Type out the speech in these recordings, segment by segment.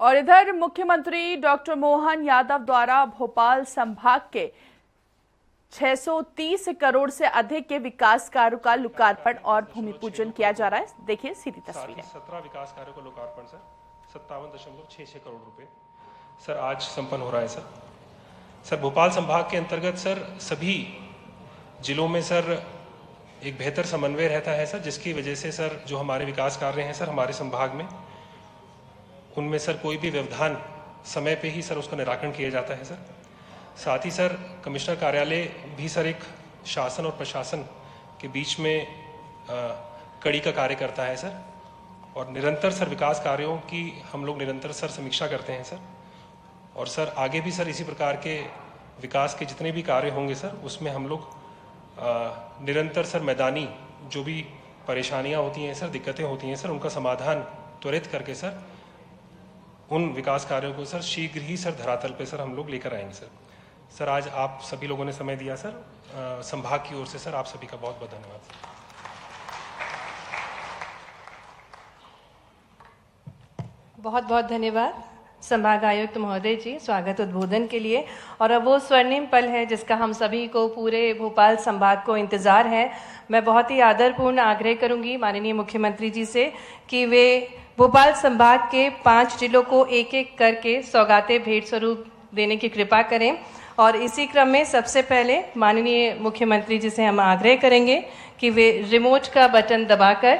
और इधर मुख्यमंत्री डॉक्टर मोहन यादव द्वारा भोपाल संभाग के 630 करोड़ से अधिक के विकास कार्यों का लोकार्पण और भूमि पूजन किया जा रहा है। देखिए सीधी तस्वीरें। 17 विकास कार्यों का लोकार्पण सर 57.66 करोड़ रुपए सर आज संपन्न हो रहा है। सर भोपाल संभाग के अंतर्गत सर सभी जिलों में सर एक बेहतर समन्वय रहता है सर, जिसकी वजह से सर जो हमारे विकास कार्य हैं सर हमारे संभाग में, उनमें सर कोई भी व्यवधान समय पे ही सर उसका निराकरण किया जाता है सर। साथ ही सर कमिश्नर कार्यालय भी सर एक शासन और प्रशासन के बीच में कड़ी का कार्य करता है सर, और निरंतर सर विकास कार्यों की हम लोग निरंतर सर समीक्षा करते हैं सर। और सर आगे भी सर इसी प्रकार के विकास के जितने भी कार्य होंगे सर उसमें हम लोग निरंतर सर मैदानी जो भी परेशानियां होती हैं सर, दिक्कतें होती हैं सर, उनका समाधान त्वरित करके सर उन विकास कार्यों को सर शीघ्र ही सर धरातल पे सर हम लोग लेकर आएंगे सर। सर आज आप सभी लोगों ने समय दिया सर, संभाग की ओर से सर आप सभी का बहुत बहुत धन्यवाद। बहुत बहुत धन्यवाद संभाग आयुक्त महोदय जी स्वागत उद्बोधन के लिए। और अब वो स्वर्णिम पल है जिसका हम सभी को पूरे भोपाल संभाग को इंतज़ार है। मैं बहुत ही आदरपूर्ण आग्रह करूंगी माननीय मुख्यमंत्री जी से कि वे भोपाल संभाग के 5 जिलों को एक एक करके सौगातें भेंट स्वरूप देने की कृपा करें। और इसी क्रम में सबसे पहले माननीय मुख्यमंत्री जी से हम आग्रह करेंगे कि वे रिमोट का बटन दबाकर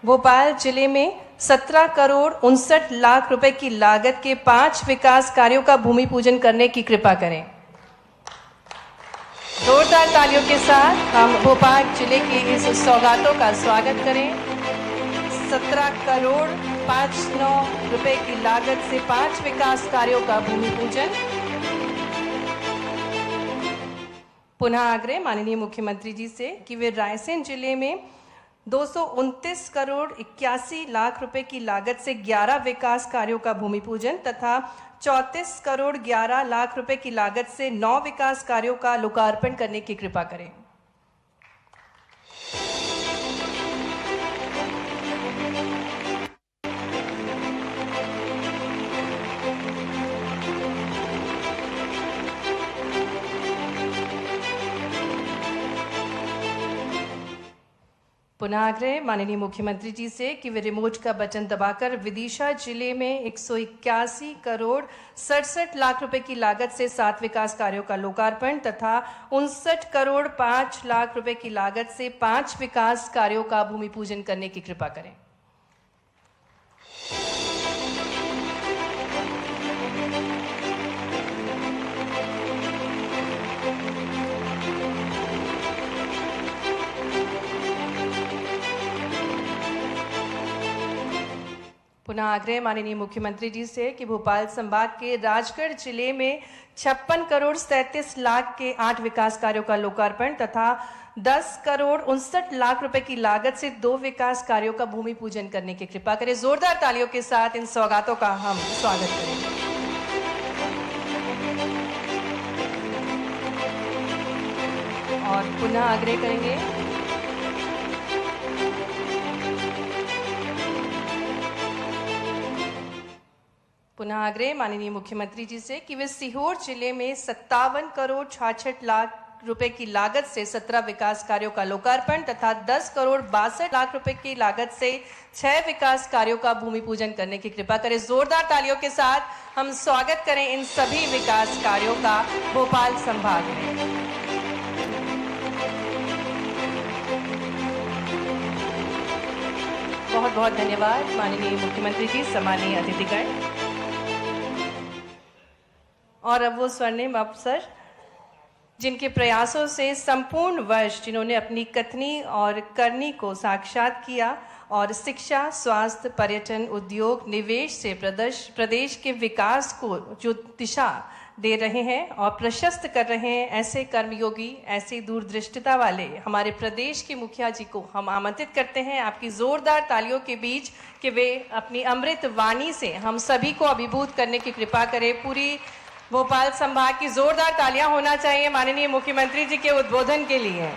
भोपाल जिले में 17 करोड़ 59 लाख रुपए की लागत के 5 विकास कार्यों का भूमि पूजन करने की कृपा करें। जोरदार तालियों के साथ हम भोपाल जिले की इस सौगातों का स्वागत करें। 17 करोड़ 59 रुपए की लागत से 5 विकास कार्यों का भूमि पूजन। पुनः आग्रह माननीय मुख्यमंत्री जी से कि वे रायसेन जिले में 229 करोड़ 81 लाख रुपए की लागत से 11 विकास कार्यों का भूमि पूजन तथा 34 करोड़ 11 लाख रुपए की लागत से 9 विकास कार्यों का लोकार्पण करने की कृपा करें। पुनः आग्रह माननीय मुख्यमंत्री जी से कि वे रिमोट का बटन दबाकर विदिशा जिले में 181 करोड़ 67 लाख रुपए की लागत से 7 विकास कार्यों का लोकार्पण तथा 59 करोड़ 5 लाख रुपए की लागत से 5 विकास कार्यों का भूमि पूजन करने की कृपा करें। पुनः आग्रह माननीय मुख्यमंत्री जी से कि भोपाल संभाग के राजगढ़ जिले में 56 करोड़ 37 लाख के 8 विकास कार्यों का लोकार्पण तथा 10 करोड़ 59 लाख रुपए की लागत से 2 विकास कार्यों का भूमि पूजन करने की कृपा करें। जोरदार तालियों के साथ इन सौगातों का हम स्वागत करें। और पुनः आग्रह करेंगे माननीय मुख्यमंत्री जी से कि वे सीहोर जिले में 57 करोड़ 66 लाख रुपए की लागत से 17 विकास कार्यों का लोकार्पण तथा 10 करोड़ 62 लाख रुपए की लागत से 6 विकास कार्यों का भूमि पूजन करने की कृपा करें। जोरदार तालियों के साथ हम स्वागत करें इन सभी विकास कार्यों का भोपाल संभाग में। बहुत बहुत धन्यवाद माननीय मुख्यमंत्री जी, सम्मानीय अतिथिगण। और अब वो स्वर्णिम अवसर जिनके प्रयासों से संपूर्ण वर्ष जिन्होंने अपनी कथनी और करनी को साक्षात किया और शिक्षा, स्वास्थ्य, पर्यटन, उद्योग, निवेश से प्रदेश के विकास को जो दिशा दे रहे हैं और प्रशस्त कर रहे हैं, ऐसे कर्मयोगी, ऐसी दूरदृष्टिता वाले हमारे प्रदेश के मुखिया जी को हम आमंत्रित करते हैं आपकी जोरदार तालियों के बीच कि वे अपनी अमृत वाणी से हम सभी को अभिभूत करने की कृपा करें। पूरी भोपाल संभाग की जोरदार तालियां होना चाहिए माननीय मुख्यमंत्री जी के उद्बोधन के लिए।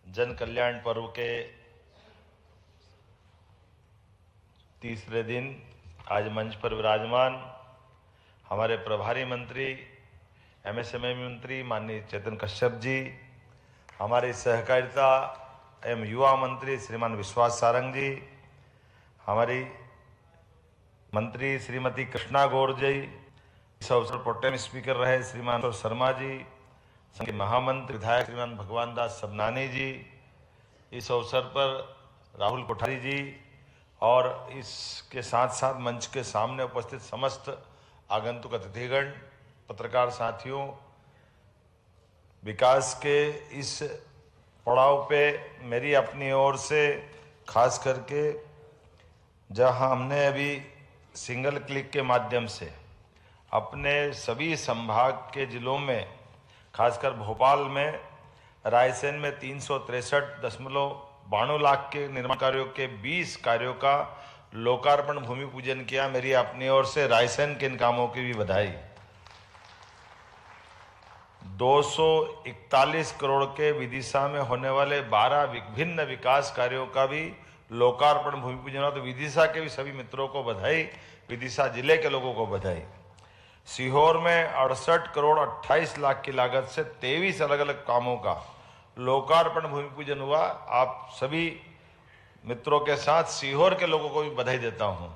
जन कल्याण पर्व के तीसरे दिन आज मंच पर विराजमान हमारे प्रभारी मंत्री एमएसएमई मंत्री माननीय चेतन कश्यप जी, हमारे सहकारिता एवं युवा मंत्री श्रीमान विश्वास सारंग जी, हमारी मंत्री श्रीमती कृष्णा गौर जी, इस अवसर पर प्रोटेम स्पीकर रहे श्रीमान शर्मा जी, संघ के महामंत्री विधायक श्रीमान भगवान दास सबनानी जी, इस अवसर पर राहुल कोठारी जी और इसके साथ साथ मंच के सामने उपस्थित समस्त आगंतुक अतिथिगण, पत्रकार साथियों, विकास के इस पड़ाव पे मेरी अपनी ओर से खास करके जहां हमने अभी सिंगल क्लिक के माध्यम से अपने सभी संभाग के जिलों में, खासकर भोपाल में रायसेन में 363.92 लाख के निर्माण कार्यों के 20 कार्यों का लोकार्पण भूमि पूजन किया। मेरी अपनी ओर से रायसेन के इन कामों की भी बधाई। 241 करोड़ के विदिशा में होने वाले 12 विभिन्न विकास कार्यों का भी लोकार्पण भूमि पूजन हुआ। तो विदिशा के भी सभी मित्रों को बधाई, विदिशा जिले के लोगों को बधाई। सीहोर में 68 करोड़ 28 लाख की लागत से 23 अलग अलग कामों का लोकार्पण भूमि पूजन हुआ। आप सभी मित्रों के साथ सीहोर के लोगों को भी बधाई देता हूं।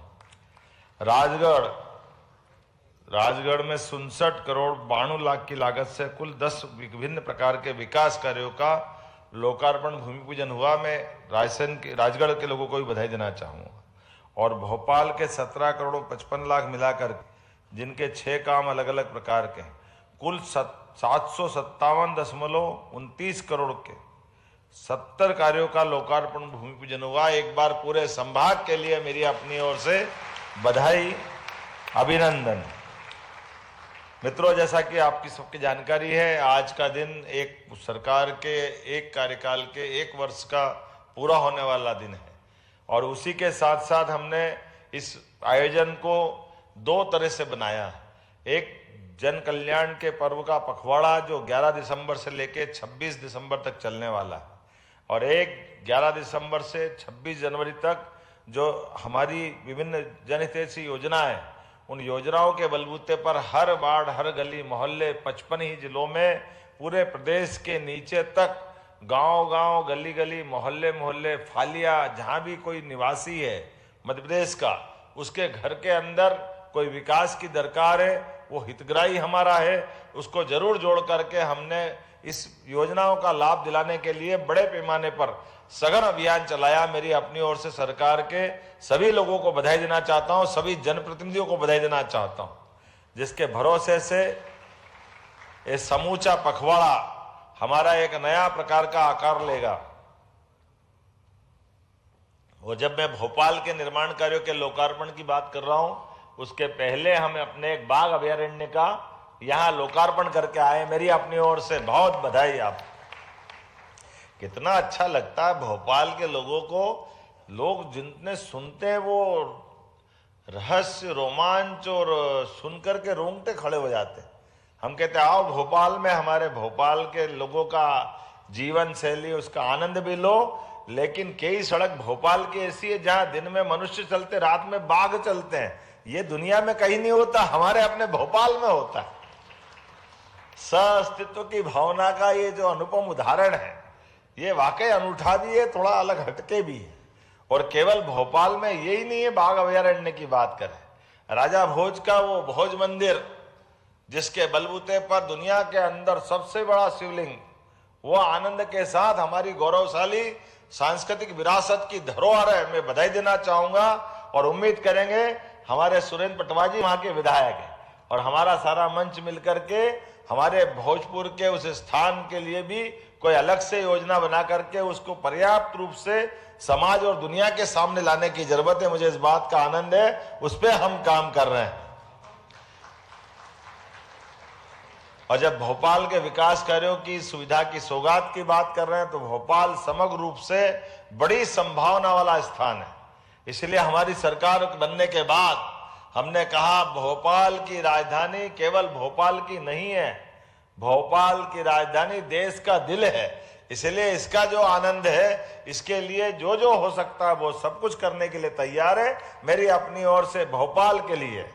राजगढ़ में 67 करोड़ 92 लाख की लागत से कुल 10 विभिन्न प्रकार के विकास कार्यों का लोकार्पण भूमि पूजन हुआ। मैं राजगढ़ के लोगों को भी बधाई देना चाहूंगा। और भोपाल के 17 करोड़ 55 लाख मिलाकर जिनके 6 काम अलग अलग प्रकार के, कुल 757.29 करोड़ के 70 कार्यों का लोकार्पण भूमि पूजन हुआ। एक बार पूरे संभाग के लिए मेरी अपनी ओर से बधाई, अभिनंदन। मित्रों, जैसा कि आपकी सबकी जानकारी है, आज का दिन एक सरकार के एक कार्यकाल के 1 वर्ष का पूरा होने वाला दिन है और उसी के साथ साथ हमने इस आयोजन को 2 तरह से बनाया। एक जन कल्याण के पर्व का पखवाड़ा जो 11 दिसंबर से लेकर 26 दिसंबर तक चलने वाला है और एक 11 दिसंबर से 26 जनवरी तक जो हमारी विभिन्न जनहितैषी योजनाएं, उन योजनाओं के बलबूते पर हर वार्ड, हर गली मोहल्ले, 55 ही जिलों में पूरे प्रदेश के नीचे तक गांव-गांव, गली-गली, मोहल्ले-मोहल्ले, फालिया, जहां भी कोई निवासी है मध्य प्रदेश का, उसके घर के अंदर कोई विकास की दरकार है, वो हितग्राही हमारा है, उसको जरूर जोड़ करके हमने इस योजनाओं का लाभ दिलाने के लिए बड़े पैमाने पर सघन अभियान चलाया। मेरी अपनी ओर से सरकार के सभी लोगों को बधाई देना चाहता हूं, सभी जनप्रतिनिधियों को बधाई देना चाहता हूं, जिसके भरोसे से ये समूचा पखवाड़ा हमारा एक नया प्रकार का आकार लेगा। वो जब मैं भोपाल के निर्माण कार्यों के लोकार्पण की बात कर रहा हूं, उसके पहले हम अपने एक बाघ अभयारण्य का यहां लोकार्पण करके आए। मेरी अपनी ओर से बहुत बधाई। आप कितना अच्छा लगता है भोपाल के लोगों को, लोग जितने सुनते हैं वो रहस्य, रोमांच और सुनकर के रोंगटे खड़े हो जाते हैं। हम कहते हैं आओ भोपाल में, हमारे भोपाल के लोगों का जीवन शैली, उसका आनंद भी लो। लेकिन कई सड़क भोपाल की ऐसी है जहां दिन में मनुष्य चलते, रात में बाघ चलते हैं। ये दुनिया में कहीं नहीं होता, हमारे अपने भोपाल में होता है। सह-अस्तित्व की भावना का ये जो अनुपम उदाहरण है, ये वाकई अनूठा भी है, थोड़ा अलग हटके भी है। और केवल भोपाल में यही नहीं है, बाघ अभयारण्य की बात करें, राजा भोज का वो भोज मंदिर जिसके बलबूते पर दुनिया के अंदर सबसे बड़ा शिवलिंग, वो आनंद के साथ हमारी गौरवशाली सांस्कृतिक विरासत की धरोहर है। मैं बधाई देना चाहूंगा और उम्मीद करेंगे हमारे सुरेंद्र पटवा जी वहां के विधायक हैं और हमारा सारा मंच मिलकर के हमारे भोजपुर के उस स्थान के लिए भी कोई अलग से योजना बना करके उसको पर्याप्त रूप से समाज और दुनिया के सामने लाने की जरूरत है। मुझे इस बात का आनंद है, उस पर हम काम कर रहे हैं। और जब भोपाल के विकास कार्यों की सुविधा की सौगात की बात कर रहे हैं तो भोपाल समग्र रूप से बड़ी संभावना वाला स्थान है। इसलिए हमारी सरकार बनने के बाद हमने कहा भोपाल की राजधानी केवल भोपाल की नहीं है, भोपाल की राजधानी देश का दिल है। इसलिए इसका जो आनंद है, इसके लिए जो जो हो सकता है वो सब कुछ करने के लिए तैयार है। मेरी अपनी ओर से भोपाल के लिए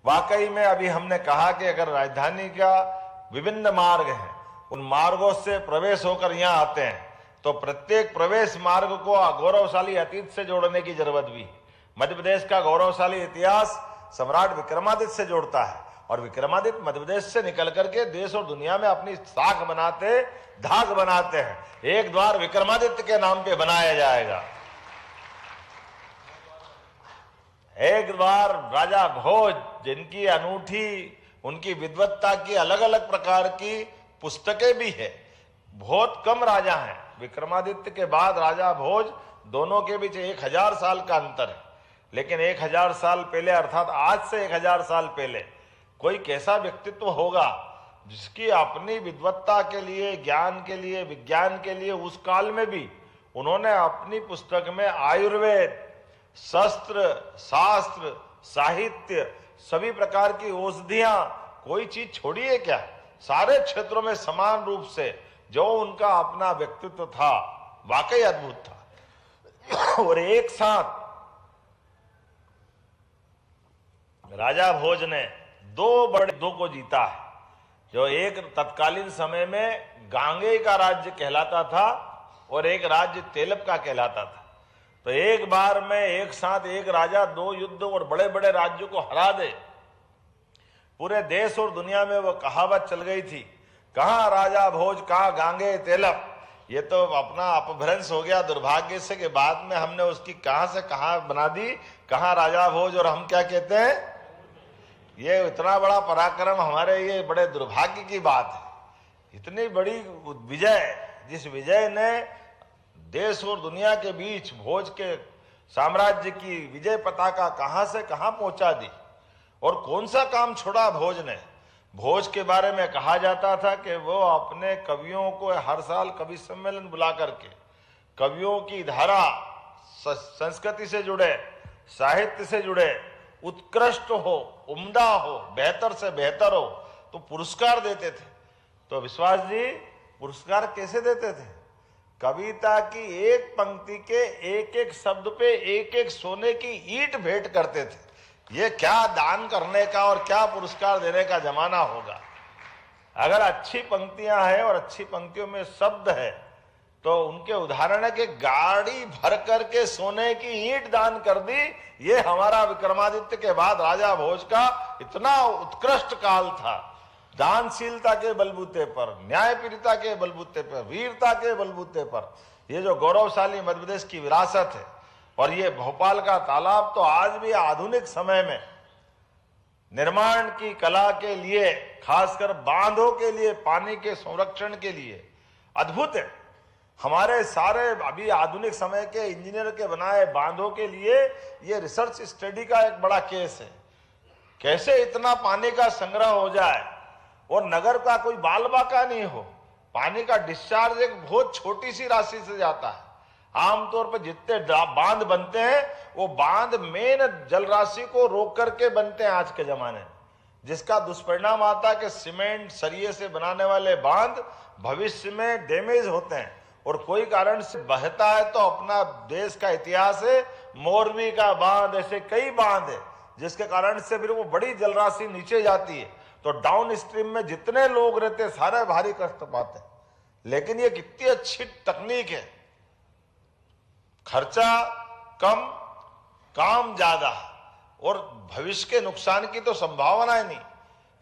वाकई में अभी हमने कहा कि अगर राजधानी का विभिन्न मार्ग हैं, उन मार्गों से प्रवेश होकर यहाँ आते हैं तो प्रत्येक प्रवेश मार्ग को गौरवशाली अतीत से जोड़ने की जरूरत भी है। मध्य प्रदेश का गौरवशाली इतिहास सम्राट विक्रमादित्य से जोड़ता है और विक्रमादित्य मध्य प्रदेश से निकल करके देश और दुनिया में अपनी साख बनाते, धाक बनाते हैं। एक द्वार विक्रमादित्य के नाम पे बनाया जाएगा। एक द्वार राजा भोज, जिनकी अनूठी उनकी विद्वत्ता की अलग अलग प्रकार की पुस्तकें भी है। बहुत कम राजा हैं, विक्रमादित्य के बाद राजा भोज, दोनों के बीच 1000 साल का अंतर है। लेकिन 1000 साल पहले अर्थात आज से 1000 साल पहले कोई कैसा व्यक्तित्व होगा जिसकी अपनी विद्वत्ता के लिए, ज्ञान के लिए, विज्ञान के लिए उस काल में भी उन्होंने अपनी पुस्तक में आयुर्वेद, शस्त्र, शास्त्र, साहित्य, सभी प्रकार की औषधियां, कोई चीज छोड़ी है क्या? सारे क्षेत्रों में समान रूप से जो उनका अपना व्यक्तित्व था, वाकई अद्भुत था। और एक साथ राजा भोज ने 2 बड़े युद्धों को जीता है। जो एक तत्कालीन समय में गांगे का राज्य कहलाता था और एक राज्य तेलप का कहलाता था। तो एक बार में एक साथ एक राजा 2 युद्ध और बड़े बड़े राज्यों को हरा दे। पूरे देश और दुनिया में वो कहावत चल गई थी, कहां राजा भोज, कहां गांगे तेलप। ये तो अपना अपभ्रंश हो गया दुर्भाग्य से कि बाद में हमने उसकी कहां से कहां बना दी, कहां राजा भोज और हम क्या कहते हैं। ये इतना बड़ा पराक्रम हमारे, ये बड़े दुर्भाग्य की बात है। इतनी बड़ी विजय, जिस विजय ने देश और दुनिया के बीच भोज के साम्राज्य की विजय पताका कहां से कहां पहुंचा दी। और कौन सा काम छोड़ा भोज ने। भोज के बारे में कहा जाता था कि वो अपने कवियों को हर साल कवि सम्मेलन बुला करके कवियों की धारा, संस्कृति से जुड़े, साहित्य से जुड़े, उत्कृष्ट हो, उम्दा हो, बेहतर से बेहतर हो तो पुरस्कार देते थे। तो विश्वास जी पुरस्कार कैसे देते थे? कविता की एक पंक्ति के एक एक शब्द पे एक एक सोने की ईंट भेंट करते थे। ये क्या दान करने का और क्या पुरस्कार देने का जमाना होगा। अगर अच्छी पंक्तियां हैं और अच्छी पंक्तियों में शब्द है तो उनके उदाहरण है कि गाड़ी भर करके सोने की ईंट दान कर दी। ये हमारा विक्रमादित्य के बाद राजा भोज का इतना उत्कृष्ट काल था। दानशीलता के बलबूते पर, न्यायप्रियता के बलबूते पर, वीरता के बलबूते पर ये जो गौरवशाली मध्य प्रदेश की विरासत है। और ये भोपाल का तालाब तो आज भी आधुनिक समय में निर्माण की कला के लिए, खासकर बांधों के लिए, पानी के संरक्षण के लिए अद्भुत है। हमारे सारे अभी आधुनिक समय के इंजीनियर के बनाए बांधों के लिए ये रिसर्च स्टडी का एक बड़ा केस है। कैसे इतना पानी का संग्रह हो जाए और नगर का कोई बाल बाका नहीं हो। पानी का डिस्चार्ज एक बहुत छोटी सी राशि से जाता है। आमतौर पर जितने बांध बनते हैं वो बांध मेन जल राशि को रोक करके बनते हैं आज के जमाने में, जिसका दुष्परिणाम आता है कि सीमेंट सरिये से बनाने वाले बांध भविष्य में डैमेज होते हैं और कोई कारण से बहता है। तो अपना देश का इतिहास है, मोरबी का बांध, ऐसे कई बांध है जिसके कारण से फिर वो बड़ी जलराशि नीचे जाती है तो डाउन स्ट्रीम में जितने लोग रहते हैं सारे भारी कष्ट पाते हैं। लेकिन ये कितनी अच्छी तकनीक है, खर्चा कम, काम ज्यादा और भविष्य के नुकसान की तो संभावना ही नहीं।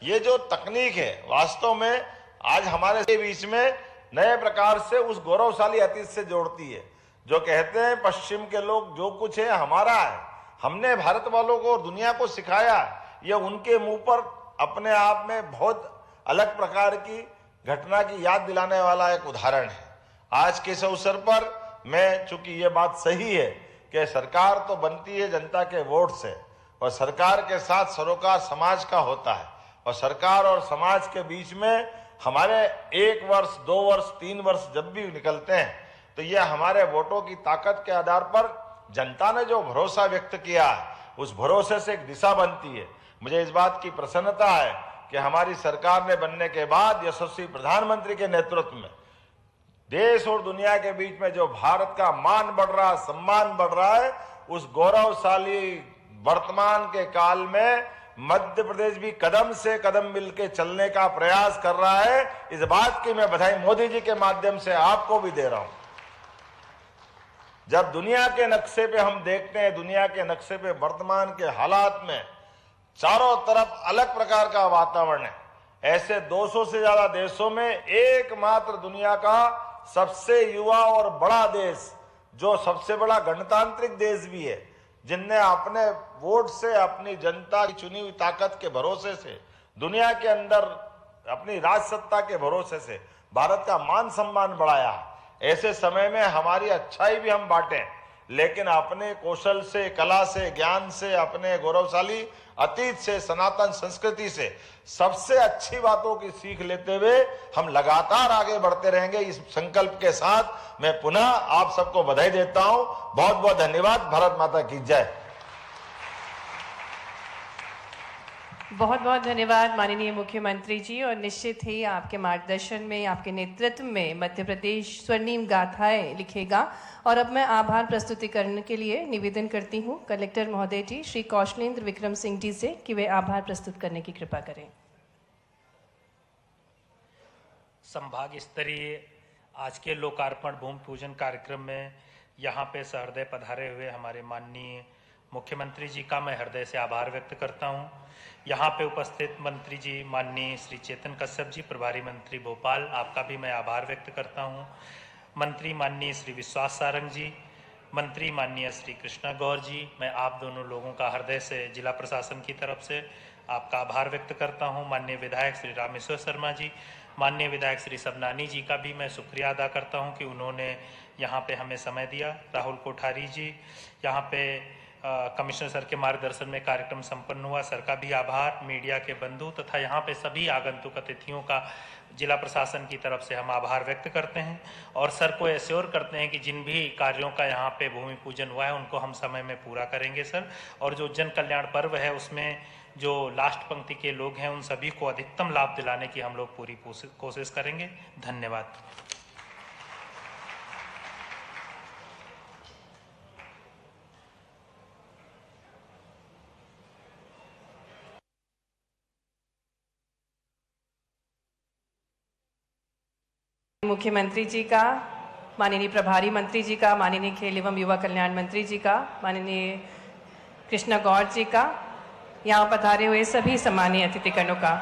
ये जो तकनीक है वास्तव में आज हमारे बीच में नए प्रकार से उस गौरवशाली अतीत से जोड़ती है। जो कहते हैं पश्चिम के लोग जो कुछ है हमारा है, हमने भारत वालों को और दुनिया को सिखाया, ये उनके मुंह पर अपने आप में बहुत अलग प्रकार की घटना की याद दिलाने वाला एक उदाहरण है। आज के इस अवसर पर मैं, चूंकि ये बात सही है कि सरकार तो बनती है जनता के वोट से और सरकार के साथ सरोकार समाज का होता है और सरकार और समाज के बीच में हमारे 1 वर्ष, 2 वर्ष, 3 वर्ष जब भी निकलते हैं तो ये हमारे वोटों की ताकत के आधार पर जनता ने जो भरोसा व्यक्त किया है उस भरोसे से एक दिशा बनती है। मुझे इस बात की प्रसन्नता है कि हमारी सरकार ने बनने के बाद यशस्वी प्रधानमंत्री के नेतृत्व में देश और दुनिया के बीच में जो भारत का मान बढ़ रहा, सम्मान बढ़ रहा है, उस गौरवशाली वर्तमान के काल में मध्य प्रदेश भी कदम से कदम मिलकर चलने का प्रयास कर रहा है। इस बात की मैं बधाई मोदी जी के माध्यम से आपको भी दे रहा हूं। जब दुनिया के नक्शे पे हम देखते हैं, दुनिया के नक्शे पे वर्तमान के हालात में चारों तरफ अलग प्रकार का वातावरण है। ऐसे 200 से ज्यादा देशों में एकमात्र दुनिया का सबसे युवा और बड़ा देश, जो सबसे बड़ा गणतांत्रिक देश भी है, जिनने अपने वोट से, अपनी जनता की चुनी हुई ताकत के भरोसे से, दुनिया के अंदर अपनी राजसत्ता के भरोसे से भारत का मान सम्मान बढ़ाया। ऐसे समय में हमारी अच्छाई भी हम बांटें, लेकिन अपने कौशल से, कला से, ज्ञान से, अपने गौरवशाली अतीत से, सनातन संस्कृति से सबसे अच्छी बातों की सीख लेते हुए हम लगातार आगे बढ़ते रहेंगे। इस संकल्प के साथ मैं पुनः आप सबको बधाई देता हूं। बहुत बहुत धन्यवाद। भारत माता की जय। बहुत बहुत धन्यवाद माननीय मुख्यमंत्री जी। और निश्चित ही आपके मार्गदर्शन में, आपके नेतृत्व में मध्य प्रदेश स्वर्णिम गाथाएं लिखेगा। और अब मैं आभार प्रस्तुतिकरण के लिए निवेदन करती हूं कलेक्टर महोदय जी श्री कौशलेंद्र विक्रम सिंह जी से कि वे आभार प्रस्तुत करने की कृपा करें। संभाग स्तरीय आज के लोकार्पण भूमि पूजन कार्यक्रम में यहाँ पे सहृदय पधारे हुए हमारे माननीय मुख्यमंत्री जी का मैं हृदय से आभार व्यक्त करता हूँ। यहाँ पे उपस्थित मंत्री जी माननीय श्री चेतन कश्यप जी, प्रभारी मंत्री भोपाल, आपका भी मैं आभार व्यक्त करता हूँ। मंत्री माननीय श्री विश्वास सारंग जी, मंत्री माननीय श्री कृष्णा गौर जी, मैं आप दोनों लोगों का हृदय से जिला प्रशासन की तरफ से आपका आभार व्यक्त करता हूँ। माननीय विधायक श्री रामेश्वर शर्मा जी, माननीय विधायक श्री सबनानी जी का भी मैं शुक्रिया अदा करता हूँ कि उन्होंने यहाँ पे हमें समय दिया। राहुल कोठारी जी, यहाँ पे कमिश्नर सर के मार्गदर्शन में कार्यक्रम संपन्न हुआ, सर का भी आभार। मीडिया के बंधु तथा यहाँ पे सभी आगंतुक अतिथियों का जिला प्रशासन की तरफ से हम आभार व्यक्त करते हैं और सर को एश्योर करते हैं कि जिन भी कार्यों का यहाँ पे भूमि पूजन हुआ है उनको हम समय में पूरा करेंगे सर। और जो जन कल्याण पर्व है उसमें जो लास्ट पंक्ति के लोग हैं उन सभी को अधिकतम लाभ दिलाने की हम लोग पूरी कोशिश करेंगे। धन्यवाद। मुख्यमंत्री जी का, माननीय प्रभारी मंत्री जी का, माननीय खेल एवं युवा कल्याण मंत्री जी का, माननीय कृष्णा गौर जी का, यहाँ पधारे हुए सभी सम्मानीय अतिथिगणों का